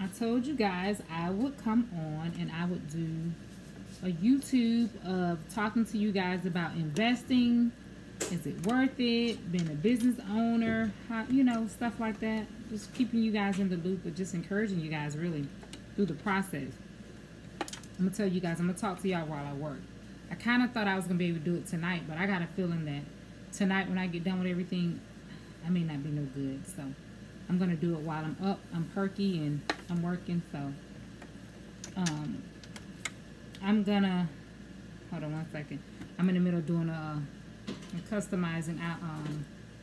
I told you guys I would come on and I would do a YouTube of talking to you guys about investing. Is it worth it? Being a business owner, how, stuff like that. Just keeping you guys in the loop, but just encouraging you guys really through the process. I'm gonna tell you guys, I'm gonna talk to y'all while I work. I kind of thought I was gonna be able to do it tonight, but I got a feeling that tonight when I get done with everything, I may not be no good. So I'm gonna do it while I'm up. I'm perky and I'm working. So I'm gonna hold on one second. I'm in the middle of doing a customizing out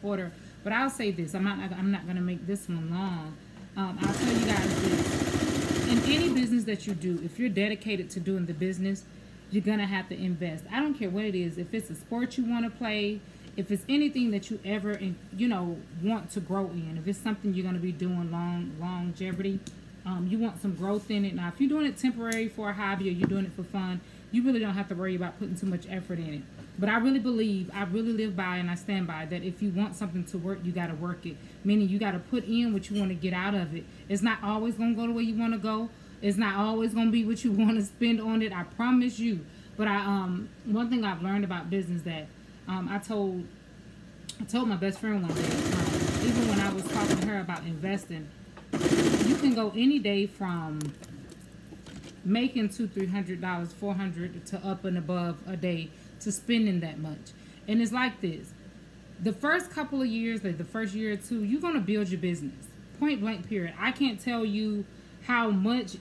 order, but I'll say this: I'm not gonna make this one long. I'll tell you guys this: in any business that you do, if you're dedicated to doing the business, you're gonna have to invest. I don't care what it is. If it's a sport you want to play, if it's anything that you ever want to grow in, if it's something you're gonna be doing longevity, you want some growth in it. Now, if you're doing it temporary for a hobby or you're doing it for fun, you really don't have to worry about putting too much effort in it. But I really believe, I really live by and I stand by that if you want something to work, you got to work it. Meaning you got to put in what you want to get out of it. It's not always going to go the way you want to go. It's not always going to be what you want to spend on it. I promise you. But one thing I've learned about business that I told my best friend one day, even when I was talking to her about investing, you can go any day from making $200, $300, $400 to up and above a day to spending that much. And it's like this: the first couple of years, like the first year or two, you're gonna build your business. Point blank period. I can't tell you how much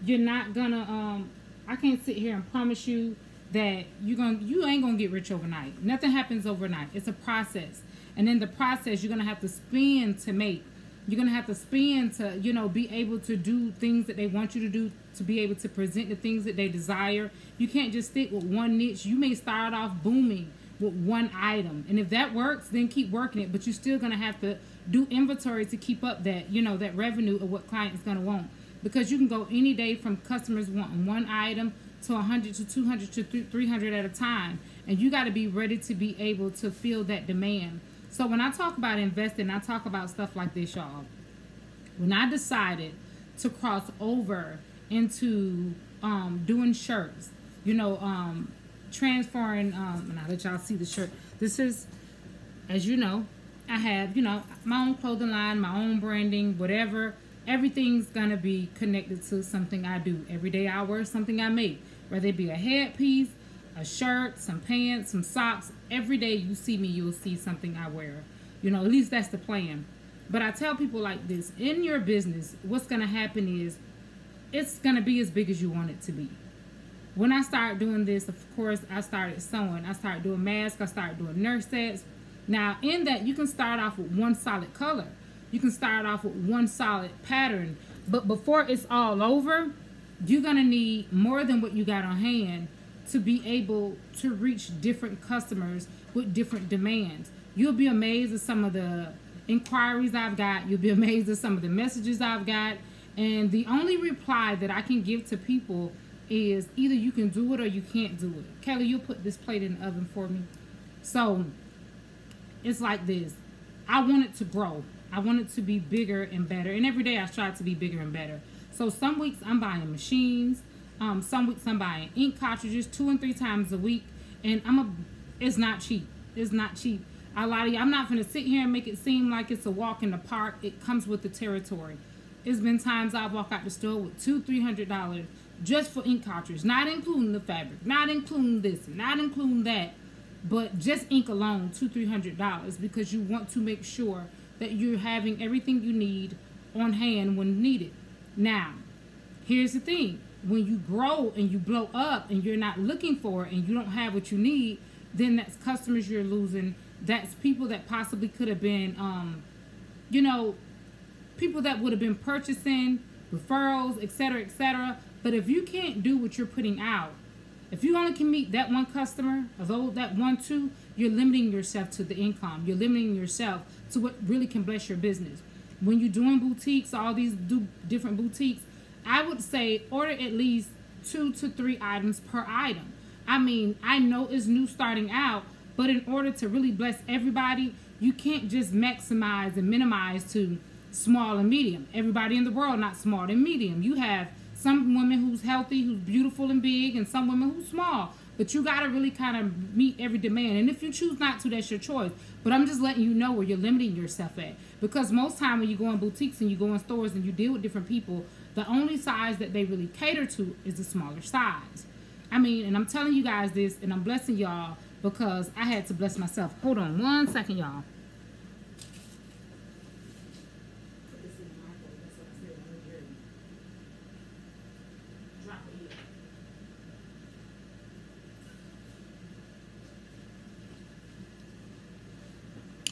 you're not gonna I can't sit here and promise you that you ain't gonna get rich overnight. Nothing happens overnight. It's a process. And in the process you're gonna have to spend to make. You're going to have to spend to, be able to do things that they want you to do, to be able to present the things that they desire. You can't just stick with one niche. You may start off booming with one item. And if that works, then keep working it. But you're still going to have to do inventory to keep up that, that revenue of what clients going to want. Because you can go any day from customers wanting one item to 100 to 200 to 300 at a time. And you got to be ready to be able to fill that demand. So when I talk about investing, I talk about stuff like this, y'all. When I decided to cross over into doing shirts, transferring, and I'll let y'all see the shirt. This is, as you know, I have, my own clothing line, my own branding, whatever. Everything's going to be connected to something I do. Every day I wear something I make, whether it be a headpiece, a shirt, some pants, some socks. Every day you see me, you'll see something I wear. At least that's the plan. But I tell people like this: in your business, what's going to happen is it's going to be as big as you want it to be. When I started doing this, of course, I started sewing. I started doing masks. I started doing nurse sets. Now, in that, you can start off with one solid color. You can start off with one solid pattern. But before it's all over, you're going to need more than what you got on hand to be able to reach different customers with different demands. You'll be amazed at some of the inquiries I've got. You'll be amazed at some of the messages I've got. And the only reply that I can give to people is either you can do it or you can't do it. Kelly, you'll put this plate in the oven for me. So it's like this: I want it to grow. I want it to be bigger and better. And every day I strive to be bigger and better. So some weeks I'm buying machines. Some weeks I'm buying ink cartridges 2 and 3 times a week. And it's not cheap. It's not cheap. I lie to you. I'm not going to sit here and make it seem like it's a walk in the park. It comes with the territory. It's been times I walk out the store with $200-$300 just for ink cartridges, not including the fabric, not including this, not including that, but just ink alone, $200-$300, because you want to make sure that you're having everything you need on hand when needed. Now, here's the thing: when you grow and you blow up and you're not looking for it and you don't have what you need, then that's customers you're losing. That's people that possibly could have been, people that would have been purchasing, referrals, etc., etc. But if you can't do what you're putting out, if you only can meet that one customer, although that 1, 2, you're limiting yourself to the income. You're limiting yourself to what really can bless your business. When you're doing boutiques, all these different boutiques, I would say order at least 2 to 3 items per item. I mean, I know it's new starting out, but in order to really bless everybody, you can't just maximize and minimize to small and medium. Everybody in the world not small and medium. You have some women who's healthy, who's beautiful and big, and some women who's small. But you got to really kind of meet every demand. And if you choose not to, that's your choice. But I'm just letting you know where you're limiting yourself at. Because most time when you go in boutiques and you go in stores and you deal with different people, the only size that they really cater to is the smaller size. I mean, and I'm telling you guys this, and I'm blessing y'all because I had to bless myself. Hold on one second, y'all.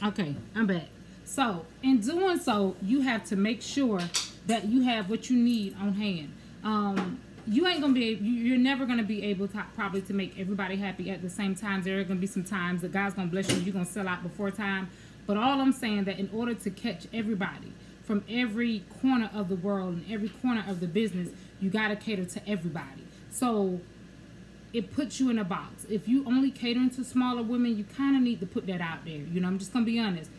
Okay, I'm back. So, in doing so, you have to make sure that you have what you need on hand. You ain't gonna be, you're never gonna be able to probably to make everybody happy at the same time. There are gonna be some times that God's gonna bless you, you're gonna sell out before time. But all I'm saying that in order to catch everybody from every corner of the world and every corner of the business, you gotta cater to everybody. So it puts you in a box. If you only catering to smaller women, you kind of need to put that out there. You know, I'm just gonna be honest.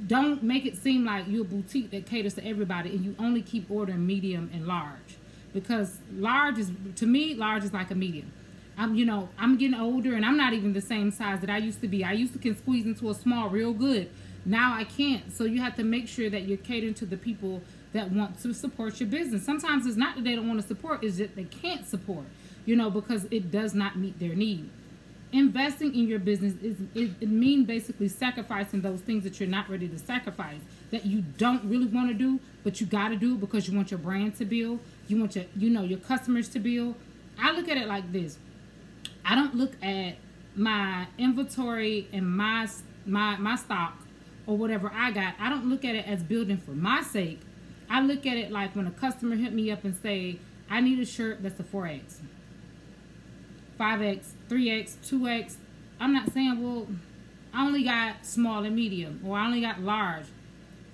Don't make it seem like you're a boutique that caters to everybody and you only keep ordering medium and large, because large is, to me, large is like a medium. I'm getting older and I'm not even the same size that I used to be. I used to can squeeze into a small real good. Now I can't. So you have to make sure that you're catering to the people that want to support your business. Sometimes it's not that they don't want to support, it's that they can't support, because it does not meet their need. Investing in your business it means basically sacrificing those things that you're not ready to sacrifice, that you don't really want to do, but you got to do it because you want your brand to build, you want your customers to build. I look at it like this. I don't look at my inventory and my stock or whatever I got. I don't look at it as building for my sake. I look at it like when a customer hit me up and say, I need a shirt that's a 4X. 5X, 3X, 2X. I'm not saying, well, I only got small and medium, or I only got large.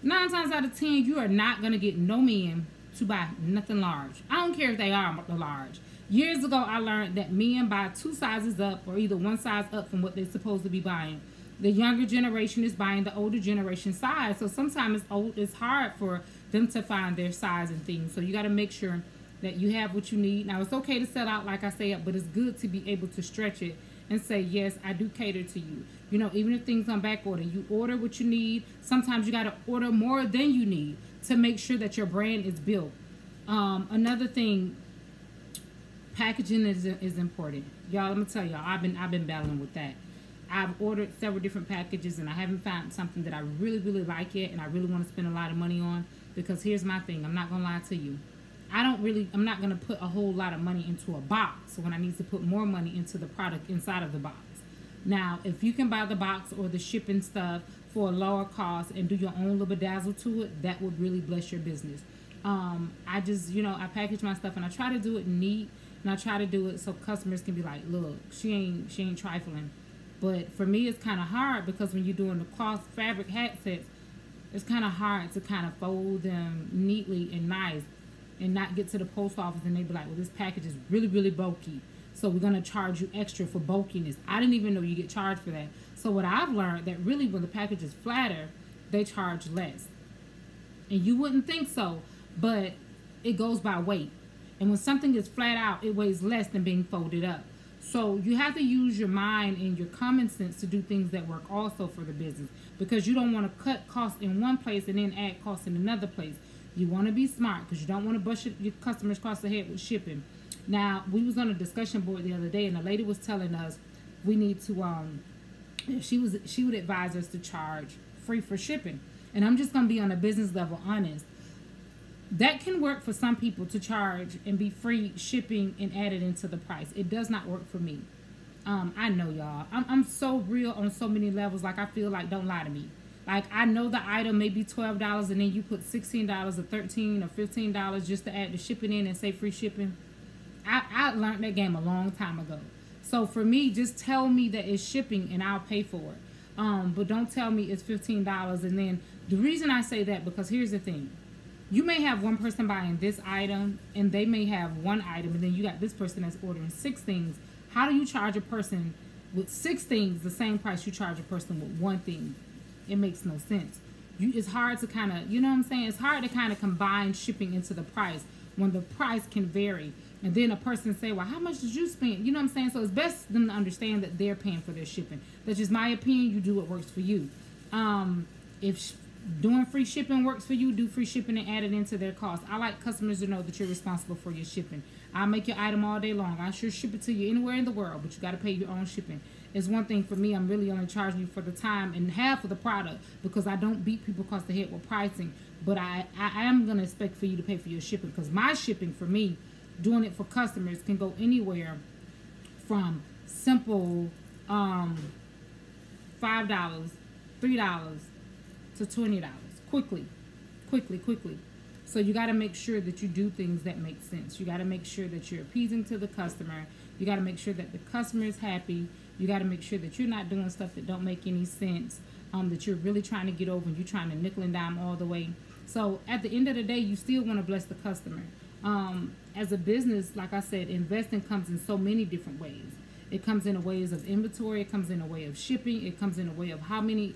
9 times out of 10, you are not going to get no men to buy nothing large. I don't care if they are large. Years ago, I learned that men buy 2 sizes up, or either 1 size up from what they're supposed to be buying. The younger generation is buying the older generation size, so sometimes it's hard for them to find their size and things. So you got to make sure that you have what you need. Now, it's okay to sell out, like I say, but it's good to be able to stretch it and say, yes, I do cater to you. Even if things on back order, you order what you need. Sometimes you got to order more than you need to make sure that your brand is built. Another thing, packaging is important. Y'all, let me tell y'all, I've been battling with that. I've ordered several different packages and I haven't found something that I really, really like yet and I really want to spend a lot of money on, because here's my thing. I'm not going to lie to you. I'm not going to put a whole lot of money into a box when I need to put more money into the product inside of the box. Now, if you can buy the box or the shipping stuff for a lower cost and do your own little bedazzle to it, that would really bless your business. I just, I package my stuff and I try to do it neat, and I try to do it so customers can be like, look, she ain't trifling. But for me, it's kind of hard because when you're doing the cloth fabric hat sets, it's kind of hard to kind of fold them neatly and nice, and not get to the post office and they be like, well, this package is really, really bulky, so we're going to charge you extra for bulkiness. I didn't even know you get charged for that. So what I've learned, that really when the package is flatter, they charge less. And you wouldn't think so, but it goes by weight. And when something is flat out, it weighs less than being folded up. So you have to use your mind and your common sense to do things that work also for the business, because you don't want to cut costs in one place and then add costs in another place. You want to be smart because you don't want to bust your customers across the head with shipping. Now, we was on a discussion board the other day, and the lady was telling us we need to, she would advise us to charge free for shipping. And I'm just going to be on a business level honest. That can work for some people to charge and be free shipping and add it into the price. It does not work for me. I know y'all. I'm so real on so many levels. Like, I feel like, don't lie to me. Like, I know the item may be $12 and then you put $16 or $13 or $15 just to add the shipping in and say free shipping. I learned that game a long time ago. So for me, just tell me that it's shipping and I'll pay for it. But don't tell me it's $15. And then the reason I say that, because here's the thing. You may have one person buying this item and they may have one item, and then you got this person that's ordering 6 things. How do you charge a person with 6 things the same price you charge a person with 1 thing? It makes no sense. It's hard to kind of, you know what I'm saying? It's hard to kind of combine shipping into the price when the price can vary. And then a person say, well, how much did you spend? You know what I'm saying? So it's best for them to understand that they're paying for their shipping. That's just my opinion. You do what works for you. If doing free shipping works for you, do free shipping and add it into their cost. I like customers to know that you're responsible for your shipping. I'll make your item all day long. I sure ship it to you anywhere in the world, but you got to pay your own shipping. It's one thing for me. I'm really only charging you for the time and half of the product because I don't beat people across the head with pricing. But I am going to expect for you to pay for your shipping because my shipping for me, doing it for customers, can go anywhere from simple $5, $3 to $20 quickly. So you got to make sure that you do things that make sense. You got to make sure that you're appeasing to the customer. You got to make sure that the customer is happy. You got to make sure that you're not doing stuff that don't make any sense, that you're really trying to get over and you're trying to nickel and dime all the way. So at the end of the day, you still want to bless the customer. As a business, like I said, investing comes in so many different ways. It comes in a ways of inventory. It comes in a way of shipping. It comes in a way of how many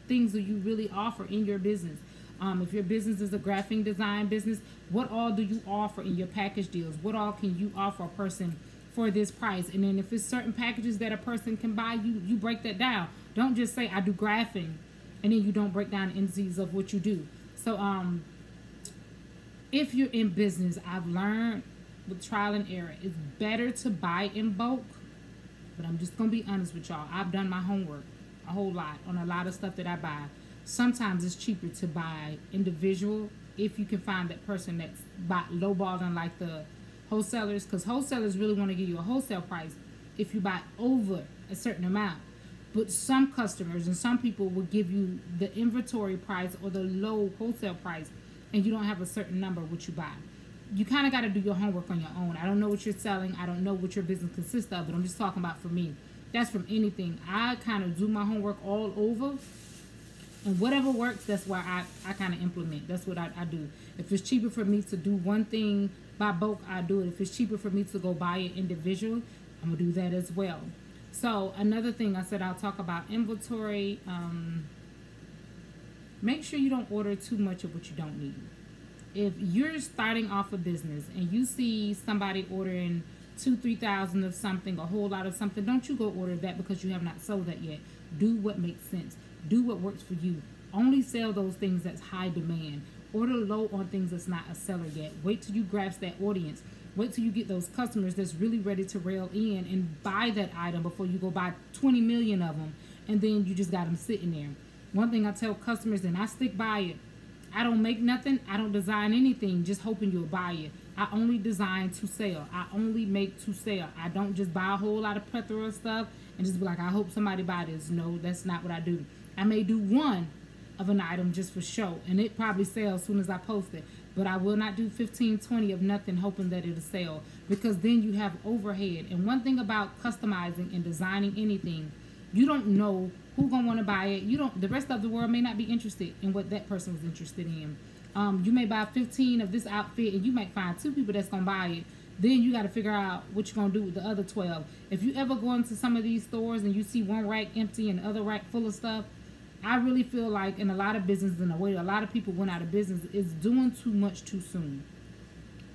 things do you really offer in your business. If your business is a graphic design business, what all do you offer in your package deals? What all can you offer a person for this price? And then if it's certain packages that a person can buy, you break that down. Don't just say I do graphing and then you don't break down the indices of what you do. So if you're in business, I've learned with trial and error, it's better to buy in bulk. But I'm just gonna be honest with y'all. I've done my homework a whole lot on a lot of stuff that I buy. Sometimes it's cheaper to buy individual if you can find that person that's lowballing like the wholesalers, because wholesalers really want to give you a wholesale price if you buy over a certain amount. But some customers and some people will give you the inventory price or the low wholesale price, and you don't have a certain number what you buy. You kind of got to do your homework on your own. I don't know what you're selling. I don't know what your business consists of, but I'm just talking about for me. That's from anything. I kind of do my homework all over. And whatever works, that's why I kind of implement. That's what I do. If it's cheaper for me to do one thing by bulk, I do it. If it's cheaper for me to go buy it individual, I'm going to do that as well. So another thing I said, I'll talk about inventory. Make sure you don't order too much of what you don't need. If you're starting off a business and you see somebody ordering 2,000-3,000 of something, a whole lot of something, don't you go order that because you have not sold that yet. Do what makes sense. Do what works for you. Only sell those things that's high demand. Order low on things that's not a seller yet. Wait till you grasp that audience. Wait till you get those customers that's really ready to rail in and buy that item before you go buy 20 million of them and then you just got them sitting there. One thing I tell customers, and I stick by it, I don't make nothing. I don't design anything just hoping you'll buy it. I only design to sell. I only make to sell. I don't just buy a whole lot of plethora of stuff and just be like, I hope somebody buy this. No, that's not what I do. I may do one of an item just for show, and it probably sells as soon as I post it. But I will not do 15, 20 of nothing hoping that it'll sell, because then you have overhead. And one thing about customizing and designing anything, you don't know who's gonna want to buy it. The rest of the world may not be interested in what that person was interested in. You may buy 15 of this outfit, and you might find 2 people that's gonna buy it. Then you got to figure out what you're gonna do with the other 12. If you ever go into some of these stores and you see one rack empty and the other rack full of stuff, I really feel like in a lot of businesses, in a way a lot of people went out of business, is doing too much too soon.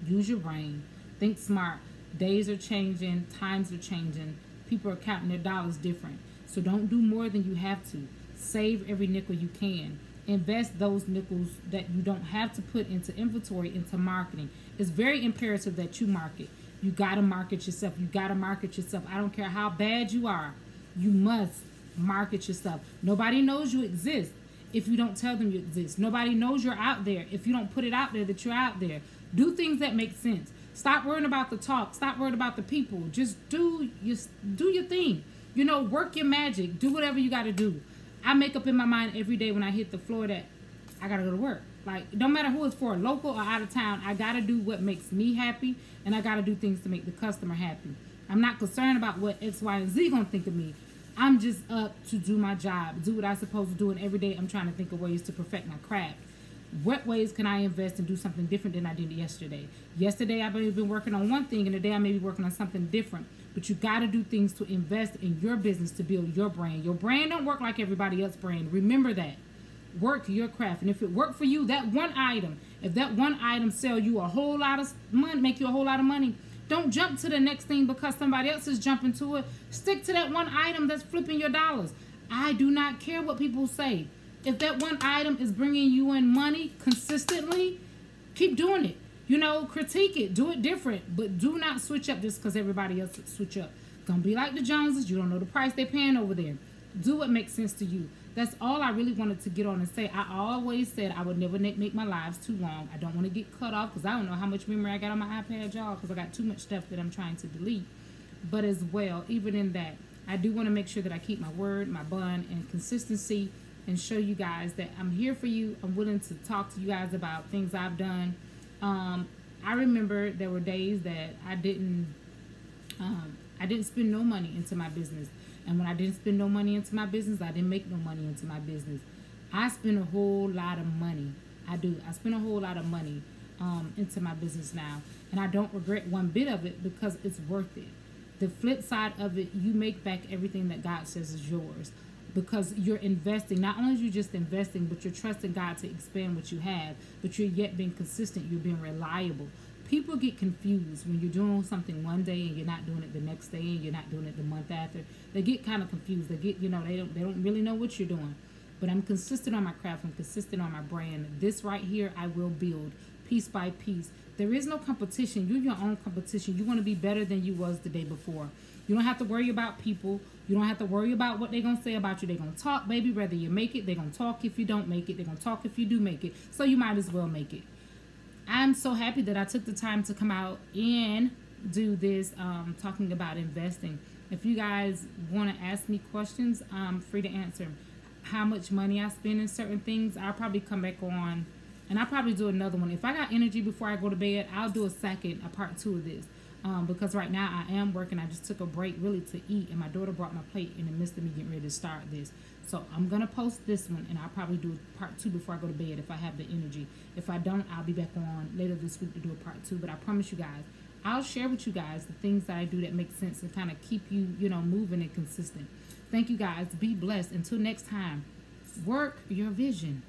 Use your brain. Think smart. Days are changing. Times are changing. People are counting their dollars different. So don't do more than you have to. Save every nickel you can. Invest those nickels that you don't have to put into inventory, into marketing. It's very imperative that you market. You got to market yourself. You got to market yourself. I don't care how bad you are. You must market yourself. Nobody knows you exist if you don't tell them you exist. Nobody knows you're out there if you don't put it out there that you're out there. Do things that make sense. Stop worrying about the talk. Stop worrying about the people. Just do your thing. Work your magic. Do whatever you got to do. I make up in my mind every day when I hit the floor that I got to go to work. Like, no matter who it's for, local or out of town, I got to do what makes me happy, and I got to do things to make the customer happy. I'm not concerned about what X, Y, and Z going to think of me. I'm just up to do my job, do what I'm supposed to do, and every day I'm trying to think of ways to perfect my craft. What ways can I invest and do something different than I did yesterday? Yesterday I may have been working on one thing, and today I may be working on something different. But you got to do things to invest in your business to build your brand. Your brand don't work like everybody else's brand. Remember that. work your craft. And if it worked for you, that one item, if that one item sell you a whole lot of money, make you a whole lot of money, don't jump to the next thing because somebody else is jumping to it. Stick to that one item that's flipping your dollars. I do not care what people say. If that one item is bringing you in money consistently, keep doing it. You know, critique it, do it different, but do not switch up just because everybody else switch up. Don't be like the Joneses. You don't know the price they're paying over there. Do what makes sense to you. That's all I really wanted to get on and say. I always said I would never make my lives too long. I don't want to get cut off because I don't know how much memory I got on my iPad, y'all, because I got too much stuff that I'm trying to delete. But as well, even in that, I do want to make sure that I keep my word, my bond, and consistency, and show you guys that I'm here for you. I'm willing to talk to you guys about things I've done. I remember there were days that I didn't spend no money into my business. And when I didn't spend no money into my business, I didn't make no money into my business. I spend a whole lot of money. I do. I spend a whole lot of money into my business now. And I don't regret one bit of it because it's worth it. The flip side of it, you make back everything that God says is yours. Because you're investing. Not only are you just investing, but you're trusting God to expand what you have. But you're yet being consistent. You're being reliable. People get confused when you're doing something one day and you're not doing it the next day and you're not doing it the month after. They get kind of confused. They get, you know, they don't really know what you're doing. But I'm consistent on my craft. I'm consistent on my brand. This right here, I will build piece by piece. There is no competition. You're your own competition. You want to be better than you was the day before. You don't have to worry about people. You don't have to worry about what they're going to say about you. They're going to talk, baby, whether you make it. They're going to talk if you don't make it. They're going to talk if you do make it. So you might as well make it. I'm so happy that I took the time to come out and do this, talking about investing. If you guys want to ask me questions, I'm free to answer. How much money I spend in certain things, I'll probably come back on, and I'll probably do another one. If I got energy before I go to bed, I'll do a part 2 of this. Because right now I am working. I just took a break really to eat, and my daughter brought my plate in the midst of me getting ready to start this. So I'm going to post this one, and I'll probably do part 2 before I go to bed if I have the energy. If I don't, I'll be back on later this week to do a part 2. But I promise you guys, I'll share with you guys the things that I do that make sense and kind of keep you, you know, moving and consistent. Thank you guys. Be blessed. Until next time, work your vision.